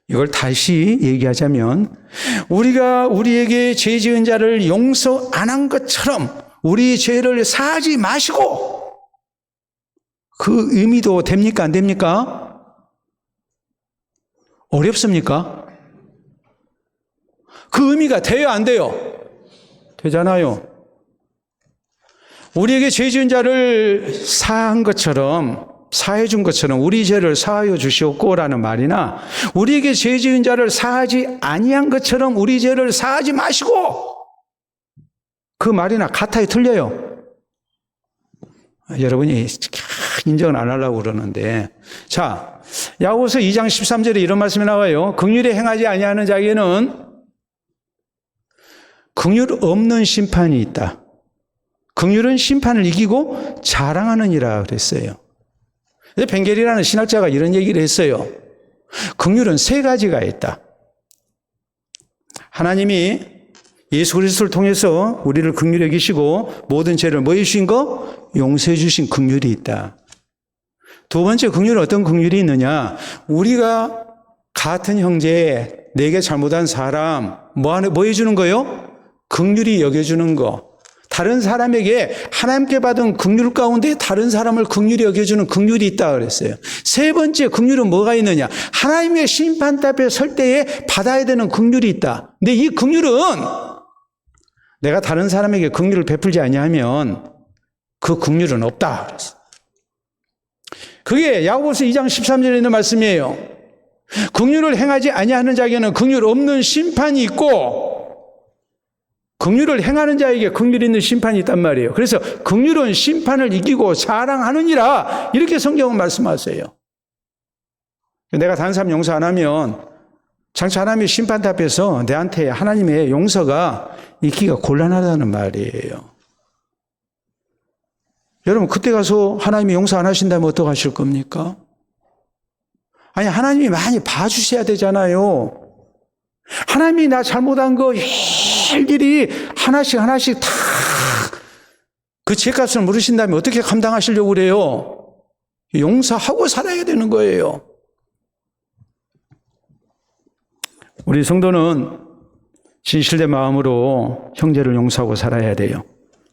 이걸 다시 얘기하자면 우리가 우리에게 죄 지은 자를 용서 안 한 것처럼 우리 죄를 사하지 마시고. 그 의미도 됩니까? 안 됩니까? 어렵습니까? 그 의미가 돼요? 안 돼요? 되잖아요. 우리에게 죄 지은 자를 사한 것처럼, 사해 준 것처럼 우리 죄를 사하여 주시옵고라는 말이나 우리에게 죄 지은 자를 사하지 아니한 것처럼 우리 죄를 사하지 마시고, 그 말이나 같아요? 틀려요? 여러분이 인정을 안 하려고 그러는데, 자, 야고보서 2장 13절에 이런 말씀이 나와요. 긍휼에 행하지 아니하는 자에게는 긍휼 없는 심판이 있다. 긍휼은 심판을 이기고 자랑하느니라 그랬어요. 벵겔이라는 신학자가 이런 얘기를 했어요. 긍휼은 세 가지가 있다. 하나님이 예수 그리스도를 통해서 우리를 긍휼히 여기시고 모든 죄를 뭐 해주신 거? 용서해 주신 긍휼이 있다. 두 번째 긍휼은 어떤 긍휼이 있느냐? 우리가 같은 형제, 내게 잘못한 사람 뭐 해주는 거요? 긍휼히 여겨주는 거. 다른 사람에게 하나님께 받은 긍휼 가운데 다른 사람을 긍휼히 여겨주는 긍휼이 있다 그랬어요. 세 번째 긍휼은 뭐가 있느냐? 하나님의 심판대 앞에 설 때에 받아야 되는 긍휼이 있다. 근데 이 긍휼은 내가 다른 사람에게 긍휼을 베풀지 아니하면 그 긍휼은 없다 그랬어요. 그게 야고보서 2장 13절에 있는 말씀이에요. 긍휼을 행하지 아니하는 자에게는 긍휼 없는 심판이 있고 긍휼을 행하는 자에게 긍휼 있는 심판이 있단 말이에요. 그래서 긍휼은 심판을 이기고 자랑하느니라 이렇게 성경은 말씀하세요. 내가 다른 사람 용서 안 하면 장차 하나님의 심판대 앞에서 내한테 하나님의 용서가 있기가 곤란하다는 말이에요. 여러분, 그때 가서 하나님이 용서 안 하신다면 어떡하실 겁니까? 아니, 하나님이 많이 봐주셔야 되잖아요. 하나님이 나 잘못한 거 일일이 하나씩 다 그 죄값을 물으신다면 어떻게 감당하시려고 그래요? 용서하고 살아야 되는 거예요. 우리 성도는 진실된 마음으로 형제를 용서하고 살아야 돼요.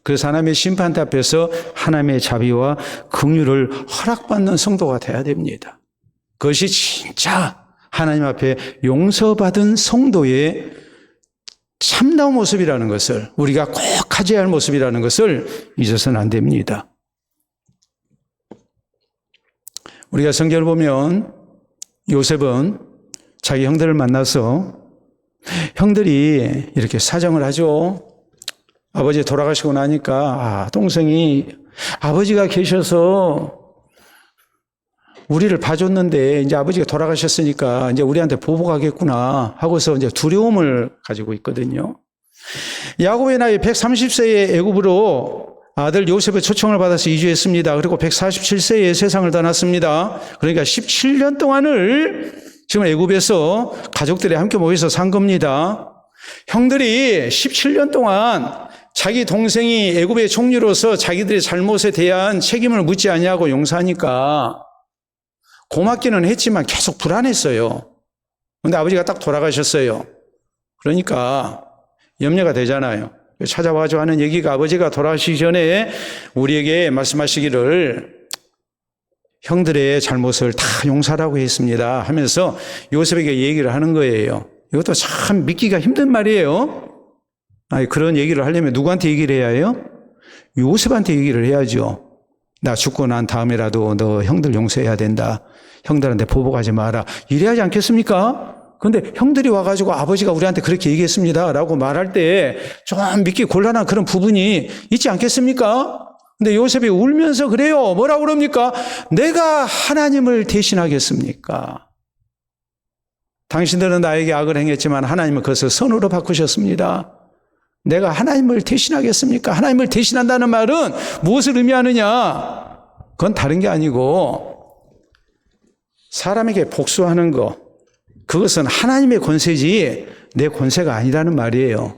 그래서 하나님의 심판대 앞에서 하나님의 자비와 긍휼을 허락받는 성도가 돼야 됩니다. 그것이 진짜 하나님 앞에 용서받은 성도의 참다운 모습이라는 것을, 우리가 꼭 가져야 할 모습이라는 것을 잊어서는 안 됩니다. 우리가 성경을 보면 요셉은 자기 형들을 만나서 형들이 이렇게 사정을 하죠. 아버지 돌아가시고 나니까 동생이 아버지가 계셔서 우리를 봐줬는데 이제 아버지가 돌아가셨으니까 이제 우리한테 보복하겠구나 하고서 이제 두려움을 가지고 있거든요. 야곱의 나이 130세에 애굽으로 아들 요셉의 초청을 받아서 이주했습니다. 그리고 147세에 세상을 떠났습니다. 그러니까 17년 동안을 지금 애굽에서 가족들이 함께 모여서 산 겁니다. 형들이 17년 동안 자기 동생이 애굽의 총리로서 자기들의 잘못에 대한 책임을 묻지 아니하고 용서하니까 고맙기는 했지만 계속 불안했어요. 근데 아버지가 딱 돌아가셨어요. 그러니까 염려가 되잖아요. 찾아와서 하는 얘기가 아버지가 돌아가시기 전에 우리에게 말씀하시기를 형들의 잘못을 다 용서하라고 했습니다 하면서 요셉에게 얘기를 하는 거예요. 이것도 참 믿기가 힘든 말이에요. 아니, 그런 얘기를 하려면 누구한테 얘기를 해야 해요? 요셉한테 얘기를 해야죠. 나 죽고 난 다음에라도 너 형들 용서해야 된다. 형들한테 보복하지 마라. 이래야 하지 않겠습니까? 근데 형들이 와가지고 아버지가 우리한테 그렇게 얘기했습니다 라고 말할 때 좀 믿기 곤란한 그런 부분이 있지 않겠습니까? 근데 요셉이 울면서 그래요. 뭐라고 그럽니까? 내가 하나님을 대신하겠습니까? 당신들은 나에게 악을 행했지만 하나님은 그것을 선으로 바꾸셨습니다. 내가 하나님을 대신하겠습니까? 하나님을 대신한다는 말은 무엇을 의미하느냐? 그건 다른 게 아니고 사람에게 복수하는 거, 그것은 하나님의 권세지 내 권세가 아니라는 말이에요.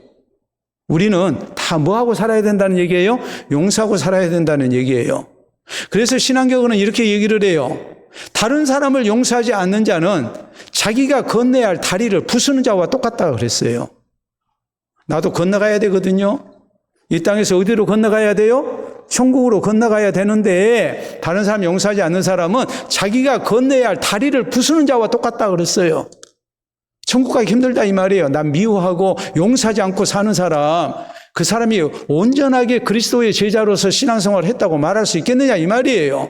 우리는 다 뭐하고 살아야 된다는 얘기예요? 용서하고 살아야 된다는 얘기예요. 그래서 신앙적으로는 이렇게 얘기를 해요. 다른 사람을 용서하지 않는 자는 자기가 건너야 할 다리를 부수는 자와 똑같다고 그랬어요. 나도 건너가야 되거든요. 이 땅에서 어디로 건너가야 돼요? 천국으로 건너가야 되는데 다른 사람 용서하지 않는 사람은 자기가 건너야 할 다리를 부수는 자와 똑같다고 그랬어요. 천국 가기 힘들다 이 말이에요. 난 미워하고 용서하지 않고 사는 사람, 그 사람이 온전하게 그리스도의 제자로서 신앙생활을 했다고 말할 수 있겠느냐 이 말이에요.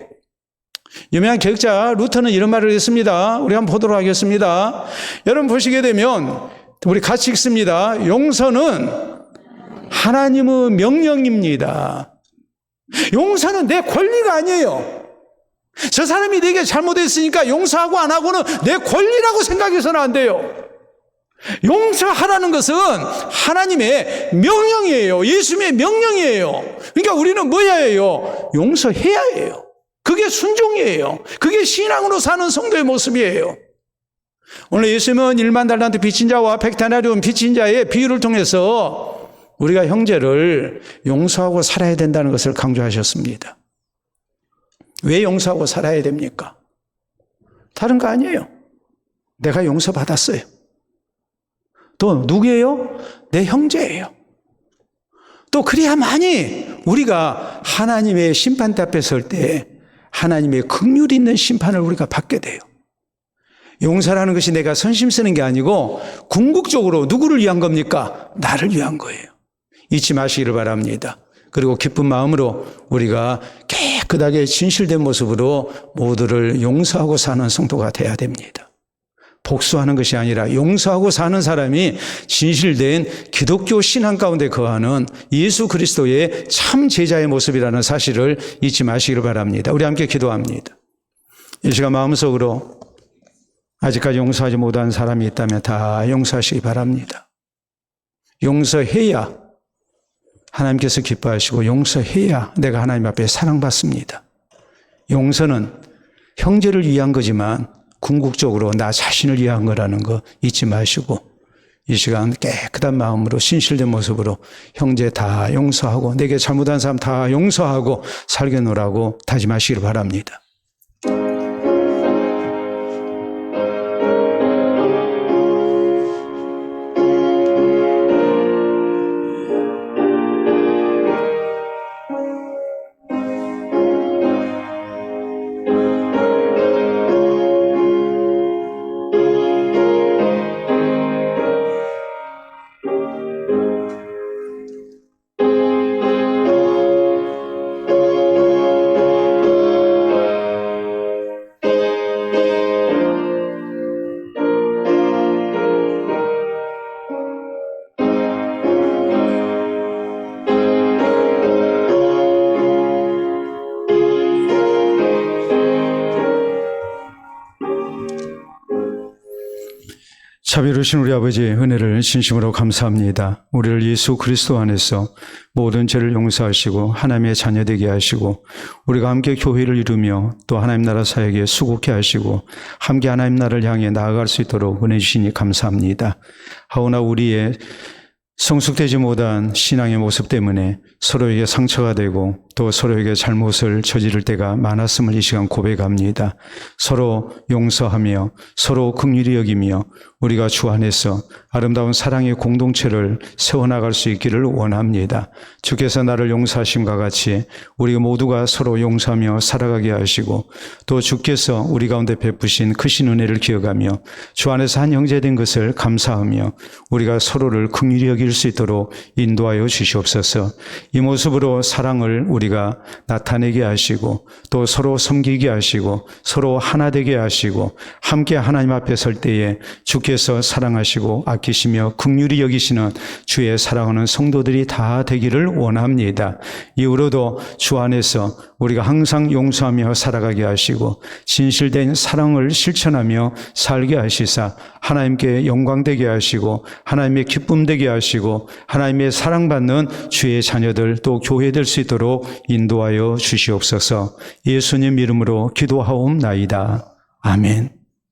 유명한 개혁자 루터는 이런 말을 했습니다. 우리 한번 보도록 하겠습니다. 여러분 보시게 되면 우리 같이 읽습니다. 용서는 하나님의 명령입니다. 용서는 내 권리가 아니에요. 저 사람이 내게 잘못했으니까 용서하고 안 하고는 내 권리라고 생각해서는 안 돼요. 용서하라는 것은 하나님의 명령이에요. 예수님의 명령이에요. 그러니까 우리는 뭐 해야 해요? 용서해야 해요. 그게 순종이에요. 그게 신앙으로 사는 성도의 모습이에요. 오늘 예수님은 1만 달란트 빚진 자와 100데나리온 빚진 자의 비유를 통해서 우리가 형제를 용서하고 살아야 된다는 것을 강조하셨습니다. 왜 용서하고 살아야 됩니까? 다른 거 아니에요. 내가 용서받았어요. 또 누구예요? 내 형제예요. 또 그래야만이 우리가 하나님의 심판대 앞에 설 때 하나님의 긍휼이 있는 심판을 우리가 받게 돼요. 용서라는 것이 내가 선심 쓰는 게 아니고 궁극적으로 누구를 위한 겁니까? 나를 위한 거예요. 잊지 마시기를 바랍니다. 그리고 기쁜 마음으로 우리가 깨끗하게 진실된 모습으로 모두를 용서하고 사는 성도가 돼야 됩니다. 복수하는 것이 아니라 용서하고 사는 사람이 진실된 기독교 신앙 가운데 거하는 예수 그리스도의 참 제자의 모습이라는 사실을 잊지 마시기를 바랍니다. 우리 함께 기도합니다. 이 시간 마음속으로 아직까지 용서하지 못한 사람이 있다면 다 용서하시기 바랍니다. 용서해야 하나님께서 기뻐하시고 용서해야 내가 하나님 앞에 사랑받습니다. 용서는 형제를 위한 거지만 궁극적으로 나 자신을 위한 거라는 거 잊지 마시고 이 시간 깨끗한 마음으로 신실된 모습으로 형제 다 용서하고 내게 잘못한 사람 다 용서하고 살게노라고 다짐하시기를 바랍니다. 자비로우신 우리 아버지의 은혜를 진심으로 감사합니다. 우리를 예수 그리스도 안에서 모든 죄를 용서하시고 하나님의 자녀되게 하시고 우리가 함께 교회를 이루며 또 하나님 나라 사역에 수고케 하시고 함께 하나님 나라를 향해 나아갈 수 있도록 은혜 주시니 감사합니다. 하오나 우리의 성숙되지 못한 신앙의 모습 때문에 서로에게 상처가 되고 또 서로에게 잘못을 저지를 때가 많았음을 이 시간 고백합니다. 서로 용서하며 서로 긍휼히 여기며 우리가 주 안에서 아름다운 사랑의 공동체를 세워나갈 수 있기를 원합니다. 주께서 나를 용서하심과 같이 우리 모두가 서로 용서하며 살아가게 하시고 또 주께서 우리 가운데 베푸신 크신 은혜를 기억하며 주 안에서 한 형제된 것을 감사하며 우리가 서로를 긍휼히 여길 수 있도록 인도하여 주시옵소서. 이 모습으로 사랑을 우리가 나타내게 하시고 또 서로 섬기게 하시고 서로 하나 되게 하시고 함께 하나님 앞에 설 때에 주께서 사랑하시고 아끼시며 긍휼히 여기시는 주의 사랑하는 성도들이 다 되기를 원합니다. 이후로도 주 안에서 우리가 항상 용서하며 살아가게 하시고 진실된 사랑을 실천하며 살게 하시사 하나님께 영광되게 하시고 하나님의 기쁨 되게 하시고 하나님의 사랑받는 주의 자녀들 또 교회 될 수 있도록 인도하여 주시옵소서. 예수님 이름으로 기도하옵나이다. 아멘.